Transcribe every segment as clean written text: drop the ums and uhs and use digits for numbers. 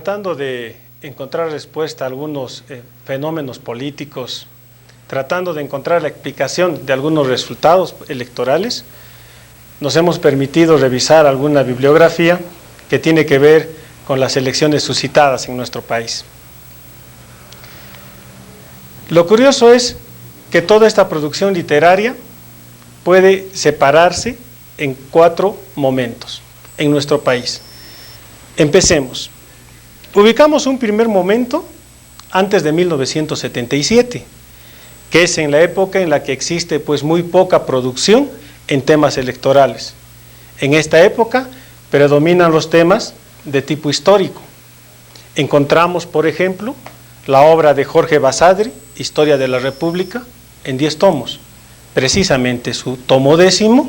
tratando de encontrar respuesta a algunos fenómenos políticos, tratando de encontrar la explicación de algunos resultados electorales, nos hemos permitido revisar alguna bibliografía que tiene que ver con las elecciones suscitadas en nuestro país. Lo curioso es que toda esta producción literaria puede separarse en 4 momentos en nuestro país. Empecemos. Ubicamos un primer momento antes de 1977, que es en la época en la que existe pues muy poca producción en temas electorales. En esta época predominan los temas de tipo histórico. Encontramos, por ejemplo, la obra de Jorge Basadre, Historia de la República, en 10 tomos. Precisamente su tomo 10º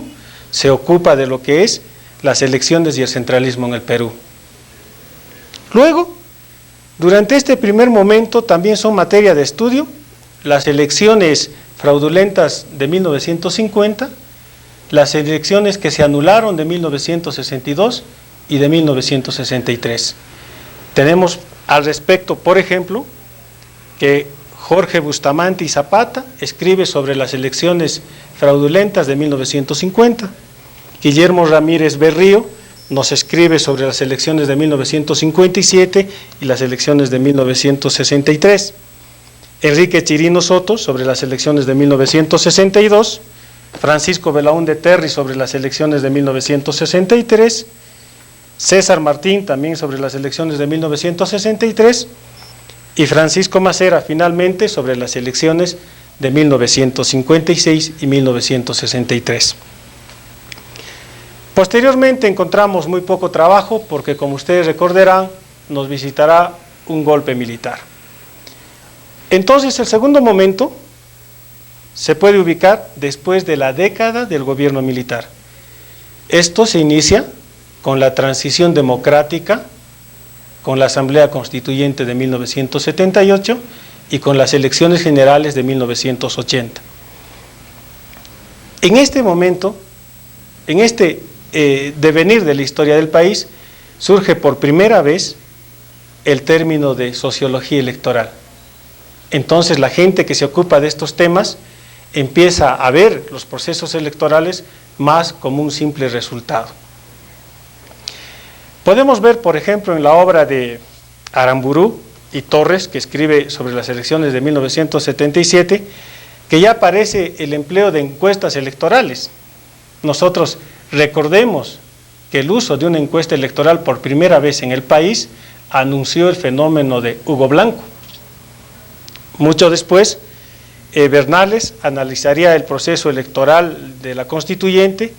se ocupa de lo que es las elecciones y el centralismo en el Perú. Luego, durante este primer momento también son materia de estudio las elecciones fraudulentas de 1950, las elecciones que se anularon de 1962 y de 1963. Tenemos al respecto, por ejemplo, que Jorge Bustamante y Zapata escribe sobre las elecciones fraudulentas de 1950, Guillermo Ramírez Berrío nos escribe sobre las elecciones de 1957 y las elecciones de 1963, Enrique Chirino Soto sobre las elecciones de 1962, Francisco Belaúnde Terry sobre las elecciones de 1963, César Martín también sobre las elecciones de 1963 y Francisco Macera finalmente sobre las elecciones de 1956 y 1963. Posteriormente encontramos muy poco trabajo porque, como ustedes recordarán, nos visitará un golpe militar. Entonces, el segundo momento se puede ubicar después de la década del gobierno militar. Esto se inicia con la transición democrática, con la Asamblea Constituyente de 1978 y con las elecciones generales de 1980. En este momento, en este devenir de la historia del país, surge por primera vez el término de sociología electoral. Entonces la gente que se ocupa de estos temas empieza a ver los procesos electorales más como un simple resultado. Podemos ver, por ejemplo, en la obra de Aramburú y Torres, que escribe sobre las elecciones de 1977, que ya aparece el empleo de encuestas electorales. Nosotros recordemos que el uso de una encuesta electoral por primera vez en el país anunció el fenómeno de Hugo Blanco. Mucho después, Bernales analizaría el proceso electoral de la Constituyente.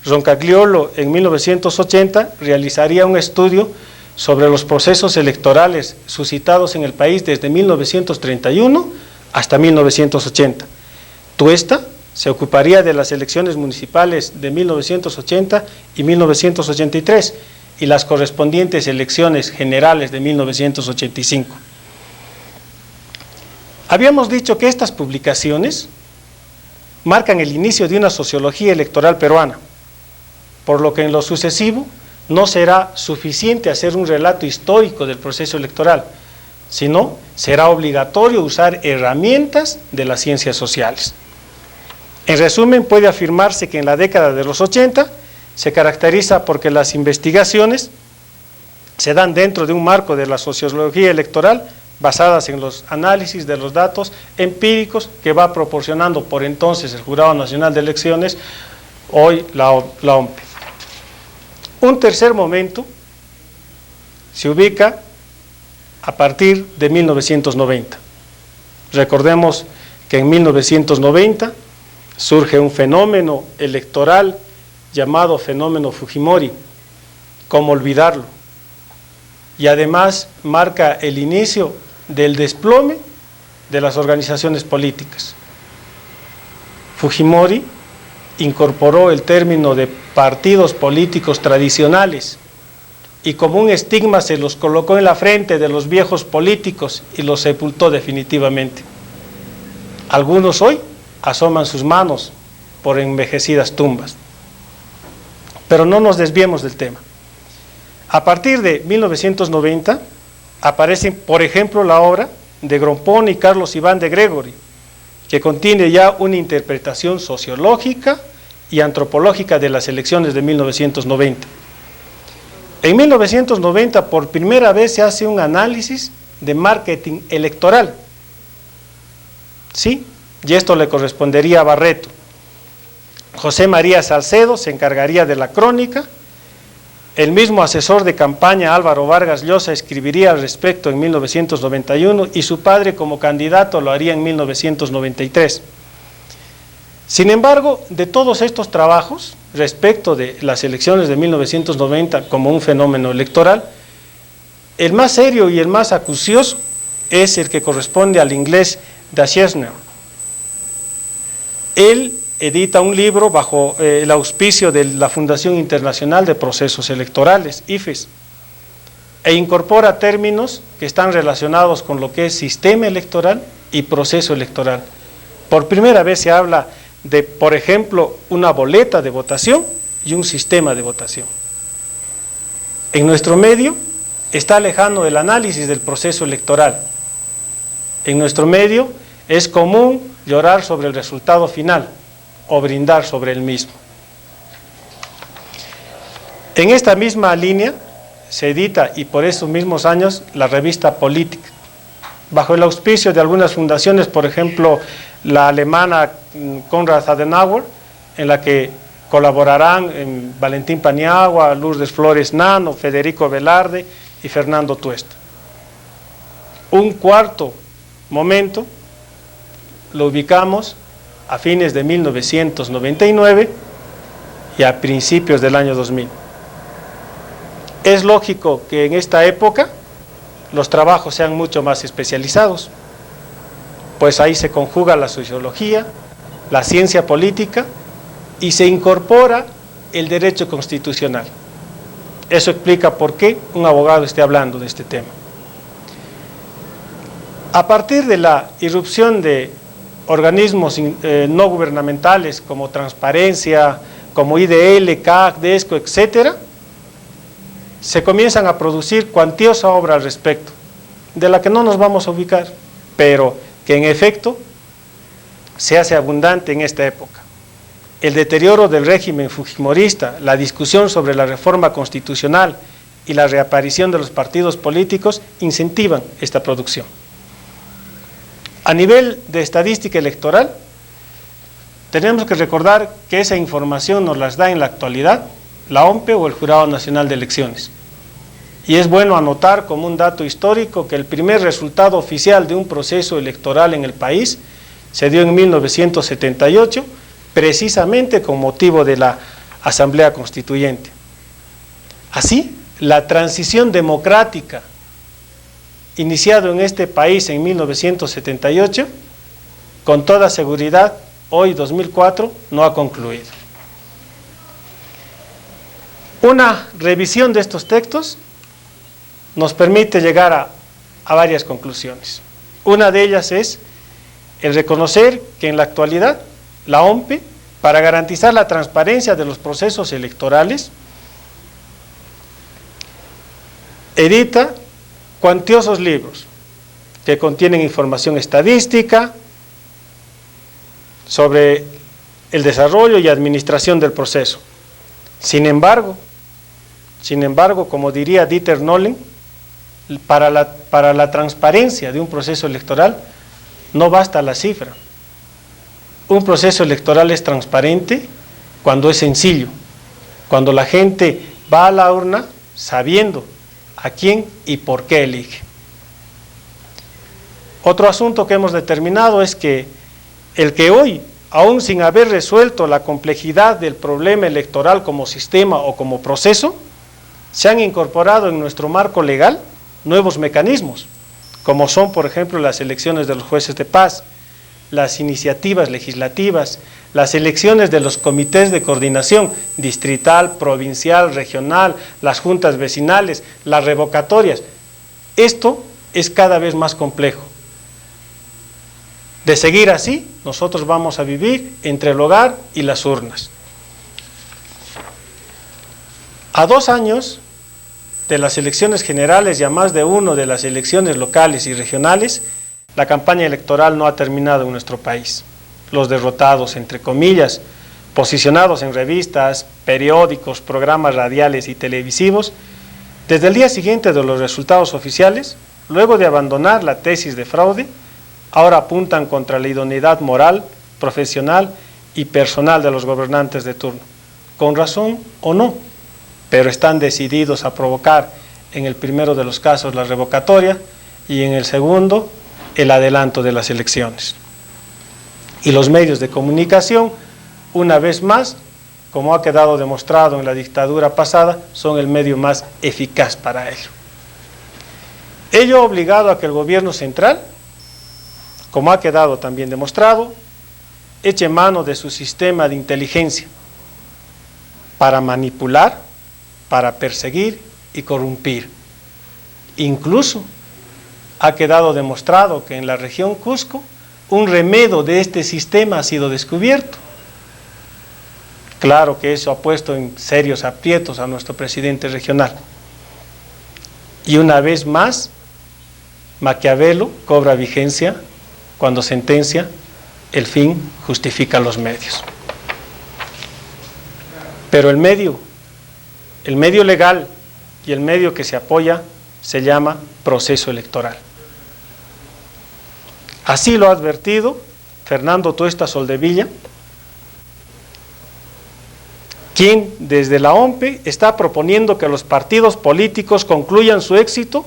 Roncagliolo en 1980 realizaría un estudio sobre los procesos electorales suscitados en el país desde 1931 hasta 1980. Tuesta se ocuparía de las elecciones municipales de 1980 y 1983 y las correspondientes elecciones generales de 1985. Habíamos dicho que estas publicaciones marcan el inicio de una sociología electoral peruana, por lo que en lo sucesivo no será suficiente hacer un relato histórico del proceso electoral, sino será obligatorio usar herramientas de las ciencias sociales. En resumen, puede afirmarse que en la década de los 80 se caracteriza porque las investigaciones se dan dentro de un marco de la sociología electoral basadas en los análisis de los datos empíricos que va proporcionando por entonces el Jurado Nacional de Elecciones, hoy la OMPE. Un tercer momento se ubica a partir de 1990. Recordemos que en 1990 surge un fenómeno electoral llamado fenómeno Fujimori, ¿cómo olvidarlo? Y además marca el inicio del desplome de las organizaciones políticas. Fujimori incorporó el término de partidos políticos tradicionales y como un estigma se los colocó en la frente de los viejos políticos y los sepultó definitivamente. Algunos hoy asoman sus manos por envejecidas tumbas. Pero no nos desviemos del tema. A partir de 1990 aparecen, por ejemplo, la obra de Grompone y Carlos Iván de Gregory, que contiene ya una interpretación sociológica y antropológica de las elecciones de 1990. En 1990, por primera vez, se hace un análisis de marketing electoral. ¿Sí? Y esto le correspondería a Barreto. José María Salcedo se encargaría de la crónica. El mismo asesor de campaña Álvaro Vargas Llosa escribiría al respecto en 1991 y su padre como candidato lo haría en 1993. Sin embargo, de todos estos trabajos respecto de las elecciones de 1990 como un fenómeno electoral, el más serio y el más acucioso es el que corresponde al inglés Duchesneau. Él edita un libro bajo el auspicio de la Fundación Internacional de Procesos Electorales, IFES, e incorpora términos que están relacionados con lo que es sistema electoral y proceso electoral. Por primera vez se habla de, por ejemplo, una boleta de votación y un sistema de votación. En nuestro medio está lejano el análisis del proceso electoral. En nuestro medio es común llorar sobre el resultado final o brindar sobre el mismo. En esta misma línea se edita, y por esos mismos años, la revista Política, bajo el auspicio de algunas fundaciones, por ejemplo, la alemana Konrad Adenauer, en la que colaborarán Valentín Paniagua, Lourdes Flores Nano, Federico Velarde y Fernando Tuesta. Un cuarto momento lo ubicamos a fines de 1999 y a principios del año 2000. Es lógico que en esta época los trabajos sean mucho más especializados, pues ahí se conjuga la sociología, la ciencia política y se incorpora el derecho constitucional. Eso explica por qué un abogado esté hablando de este tema. A partir de la irrupción de organismos no gubernamentales como Transparencia, como IDL, CAC, DESCO, etcétera, se comienzan a producir cuantiosa obra al respecto, de la que no nos vamos a ubicar, pero que en efecto se hace abundante en esta época. El deterioro del régimen fujimorista, la discusión sobre la reforma constitucional y la reaparición de los partidos políticos incentivan esta producción. A nivel de estadística electoral, tenemos que recordar que esa información nos las da en la actualidad la OMPE o el Jurado Nacional de Elecciones. Y es bueno anotar como un dato histórico que el primer resultado oficial de un proceso electoral en el país se dio en 1978, precisamente con motivo de la Asamblea Constituyente. Así, la transición democrática iniciado en este país en 1978, con toda seguridad, hoy 2004, no ha concluido. Una revisión de estos textos nos permite llegar a varias conclusiones. Una de ellas es el reconocer que en la actualidad la OMPE, para garantizar la transparencia de los procesos electorales, edita cuantiosos libros que contienen información estadística sobre el desarrollo y administración del proceso. Sin embargo, como diría Dieter Nolen, para la transparencia de un proceso electoral no basta la cifra. Un proceso electoral es transparente cuando es sencillo, cuando la gente va a la urna sabiendo a quién y por qué elige. Otro asunto que hemos determinado es que el que hoy, aún sin haber resuelto la complejidad del problema electoral como sistema o como proceso, se han incorporado en nuestro marco legal nuevos mecanismos, como son, por ejemplo, las elecciones de los jueces de paz, las iniciativas legislativas, las elecciones de los comités de coordinación distrital, provincial, regional, las juntas vecinales, las revocatorias. Esto es cada vez más complejo. De seguir así, nosotros vamos a vivir entre el hogar y las urnas. A 2 años de las elecciones generales y a más de uno de las elecciones locales y regionales, la campaña electoral no ha terminado en nuestro país. Los derrotados, entre comillas, posicionados en revistas, periódicos, programas radiales y televisivos, desde el día siguiente de los resultados oficiales, luego de abandonar la tesis de fraude, ahora apuntan contra la idoneidad moral, profesional y personal de los gobernantes de turno, con razón o no, pero están decididos a provocar en el primero de los casos la revocatoria y en el segundo el adelanto de las elecciones. Y los medios de comunicación, una vez más, como ha quedado demostrado en la dictadura pasada, son el medio más eficaz para ello. Ello ha obligado a que el gobierno central, como ha quedado también demostrado, eche mano de su sistema de inteligencia para manipular, para perseguir y corrompir. Incluso ha quedado demostrado que en la región Cusco un remedio de este sistema ha sido descubierto. Claro que eso ha puesto en serios aprietos a nuestro presidente regional. Y una vez más, Maquiavelo cobra vigencia cuando sentencia: el fin justifica los medios. Pero el medio legal y el medio que se apoya se llama proceso electoral. Así lo ha advertido Fernando Tuesta Soldevilla, quien desde la OMPE está proponiendo que los partidos políticos concluyan su éxito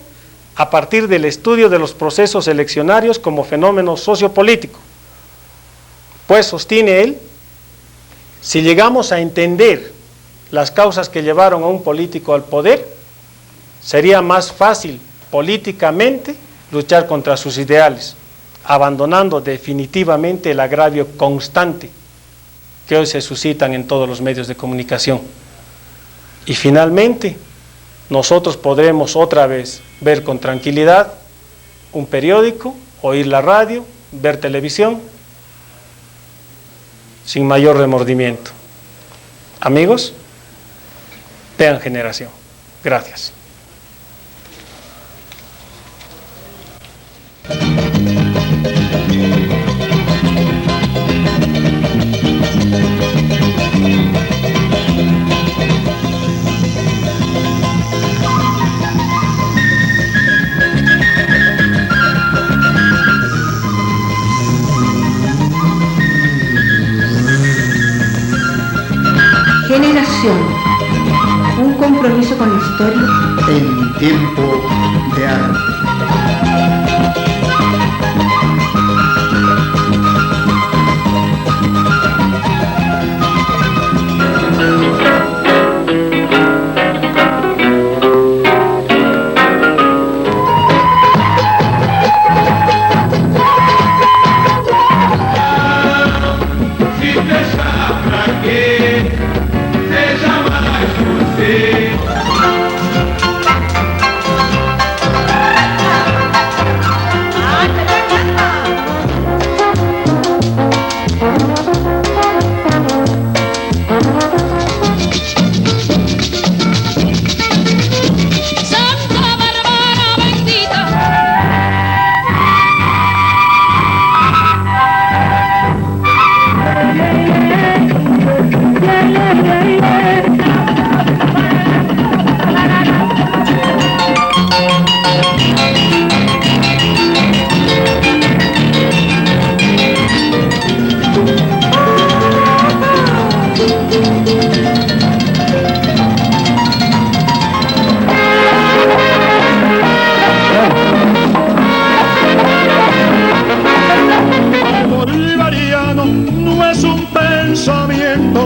a partir del estudio de los procesos eleccionarios como fenómeno sociopolítico. Pues sostiene él, si llegamos a entender las causas que llevaron a un político al poder, sería más fácil políticamente luchar contra sus ideales, abandonando definitivamente el agravio constante que hoy se suscitan en todos los medios de comunicación. Y finalmente, nosotros podremos otra vez ver con tranquilidad un periódico, oír la radio, ver televisión, sin mayor remordimiento. Amigos, vean Generación. Gracias. Generación, un compromiso con la historia en tiempo de arte.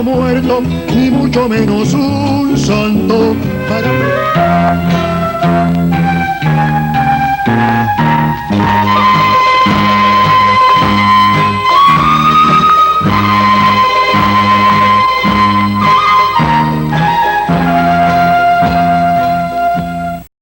Muerto, ni mucho menos un santo para